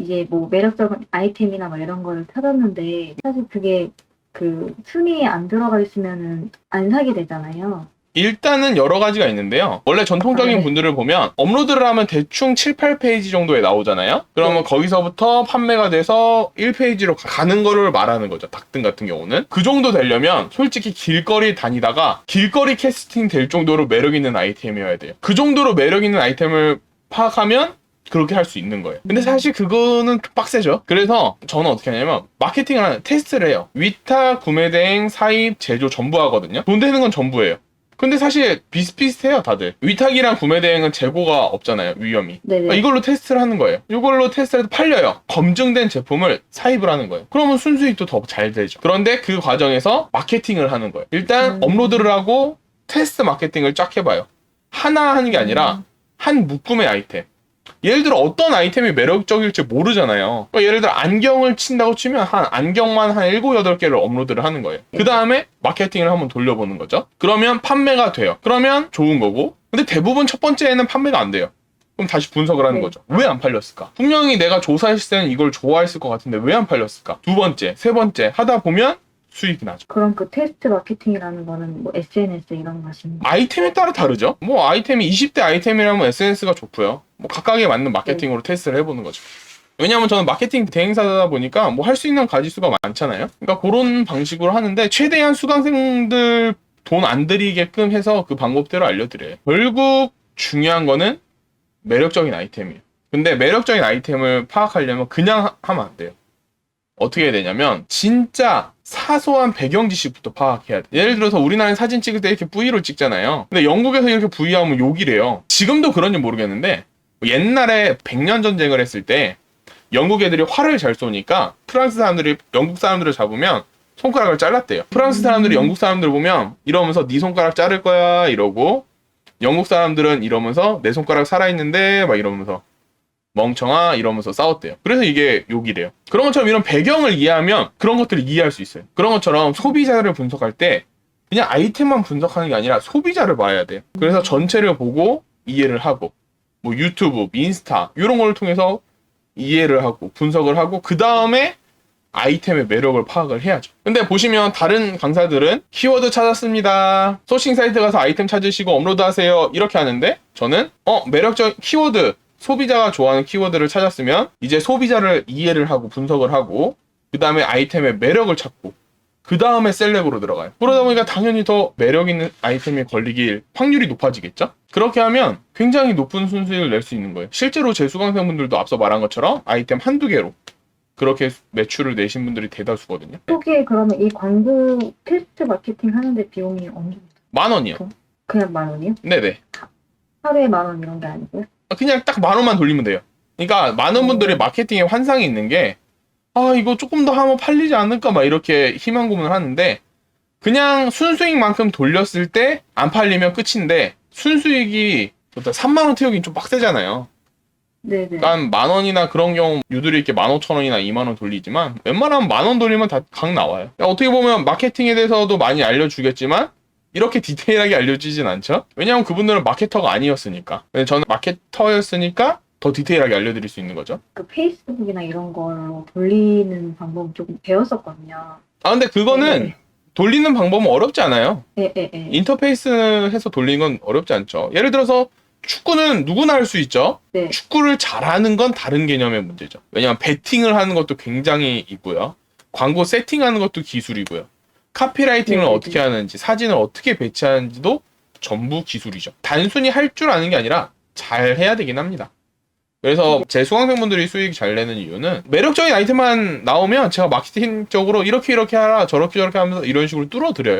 이제 뭐 매력적인 아이템이나 막 이런 거를 찾았는데 사실 그게 그 순위에 안 들어가 있으면은 안 사게 되잖아요. 일단은 여러 가지가 있는데요. 원래 전통적인 네. 분들을 보면 업로드를 하면 대충 7, 8페이지 정도에 나오잖아요. 그러면 네. 거기서부터 판매가 돼서 1페이지로 가는 거를 말하는 거죠. 닭등 같은 경우는. 그 정도 되려면 솔직히 길거리 다니다가 길거리 캐스팅 될 정도로 매력 있는 아이템이어야 돼요. 그 정도로 매력 있는 아이템을 파악하면 그렇게 할 수 있는 거예요. 근데 사실 그거는 좀 빡세죠. 그래서 저는 어떻게 하냐면 마케팅을 하는 테스트를 해요. 위탁, 구매 대행, 사입, 제조 전부 하거든요. 돈 되는 건 전부예요. 근데 사실 비슷비슷해요, 다들. 위탁이랑 구매 대행은 재고가 없잖아요, 위험이. 네네. 이걸로 테스트를 하는 거예요. 이걸로 테스트를 해도 팔려요. 검증된 제품을 사입을 하는 거예요. 그러면 순수익도 더 잘 되죠. 그런데 그 과정에서 마케팅을 하는 거예요. 일단 업로드를 하고 테스트 마케팅을 쫙 해봐요. 하나 하는 게 아니라 한 묶음의 아이템. 예를 들어 어떤 아이템이 매력적일지 모르잖아요. 그러니까 예를 들어 안경을 친다고 치면 안경만 한 7, 8개를 업로드를 하는 거예요. 그 다음에 마케팅을 한번 돌려보는 거죠. 그러면 판매가 돼요. 그러면 좋은 거고. 근데 대부분 첫 번째에는 판매가 안 돼요. 그럼 다시 분석을 하는 거죠. 왜 안 팔렸을까? 분명히 내가 조사했을 때는 이걸 좋아했을 것 같은데 왜 안 팔렸을까? 두 번째, 세 번째 하다 보면 수익이 나죠. 그럼 그 테스트 마케팅이라는 거는 뭐 SNS 이런 거 하시는 거예요? 아이템에 따라 다르죠. 뭐 아이템이 20대 아이템이라면 SNS가 좋고요. 뭐 각각에 맞는 마케팅으로 테스트를 해보는 거죠. 왜냐하면 저는 마케팅 대행사다 보니까 뭐 할 수 있는 가지수가 많잖아요. 그러니까 그런 방식으로 하는데 최대한 수강생들 돈 안 들이게끔 해서 그 방법대로 알려드려요. 결국 중요한 거는 매력적인 아이템이에요. 근데 매력적인 아이템을 파악하려면 그냥 하면 안 돼요. 어떻게 해야 되냐면 진짜 사소한 배경 지식부터 파악해야 돼. 예를 들어서 우리나라에 사진 찍을 때 이렇게 V로 찍잖아요. 근데 영국에서 이렇게 V하면 욕이래요. 지금도 그런지 모르겠는데 옛날에 백년 전쟁을 했을 때 영국 애들이 활을 잘 쏘니까 프랑스 사람들이 영국 사람들을 잡으면 손가락을 잘랐대요. 프랑스 사람들이 영국 사람들을 보면 이러면서 네 손가락 자를 거야 이러고, 영국 사람들은 이러면서 내 손가락 살아있는데 막 이러면서 멍청아 이러면서 싸웠대요. 그래서 이게 욕이래요. 그런 것처럼 이런 배경을 이해하면 그런 것들을 이해할 수 있어요. 그런 것처럼 소비자를 분석할 때 그냥 아이템만 분석하는 게 아니라 소비자를 봐야 돼요. 그래서 전체를 보고 이해를 하고 뭐 유튜브, 인스타 이런 걸 통해서 이해를 하고 분석을 하고 그 다음에 아이템의 매력을 파악을 해야죠. 근데 보시면 다른 강사들은 키워드 찾았습니다, 소싱 사이트 가서 아이템 찾으시고 업로드 하세요 이렇게 하는데, 저는 매력적인 키워드, 소비자가 좋아하는 키워드를 찾았으면 이제 소비자를 이해를 하고 분석을 하고 그 다음에 아이템의 매력을 찾고 그 다음에 셀렉으로 들어가요. 그러다 보니까 당연히 더 매력 있는 아이템이 걸리길 확률이 높아지겠죠? 그렇게 하면 굉장히 높은 순수익을 낼 수 있는 거예요. 실제로 제 수강생분들도 앞서 말한 것처럼 아이템 한두 개로 그렇게 매출을 내신 분들이 대다수거든요. 초기에 그러면 이 광고 테스트 마케팅 하는데 비용이 어느 정도? 10,000원이요. 그냥 10,000원이요? 네네. 하루에 10,000원 이런 게 아니고요? 그냥 딱 10,000원만 돌리면 돼요. 그러니까 많은 분들이 마케팅에 환상이 있는 게 이거 조금 더 하면 팔리지 않을까 막 이렇게 희망 고문을 하는데, 그냥 순수익만큼 돌렸을 때 안 팔리면 끝인데 순수익이 30,000원 태우긴 좀 빡세잖아요. 네네. 그러니까 10,000원이나 그런 경우 유들이 이렇게 15,000원이나 20,000원 돌리지만 웬만하면 10,000원 돌리면 다 각 나와요. 그러니까 어떻게 보면 마케팅에 대해서도 많이 알려주겠지만 이렇게 디테일하게 알려주진 않죠. 왜냐하면 그분들은 마케터가 아니었으니까. 저는 마케터였으니까 더 디테일하게 알려드릴 수 있는 거죠. 그 페이스북이나 이런 걸로 돌리는 방법 조금 배웠었거든요. 근데 그거는 네. 돌리는 방법은 어렵지 않아요. 네. 인터페이스 해서 돌리는 건 어렵지 않죠. 예를 들어서 축구는 누구나 할 수 있죠. 네. 축구를 잘하는 건 다른 개념의 문제죠. 왜냐하면 배팅을 하는 것도 굉장히 있고요. 광고 세팅하는 것도 기술이고요. 카피라이팅을 네. 어떻게 하는지, 사진을 어떻게 배치하는지도 전부 기술이죠. 단순히 할 줄 아는 게 아니라 잘 해야 되긴 합니다. 그래서 제 수강생분들이 수익 잘 내는 이유는 매력적인 아이템만 나오면 제가 마케팅적으로 이렇게 하라 저렇게 하면서 이런 식으로 뚫어드려요.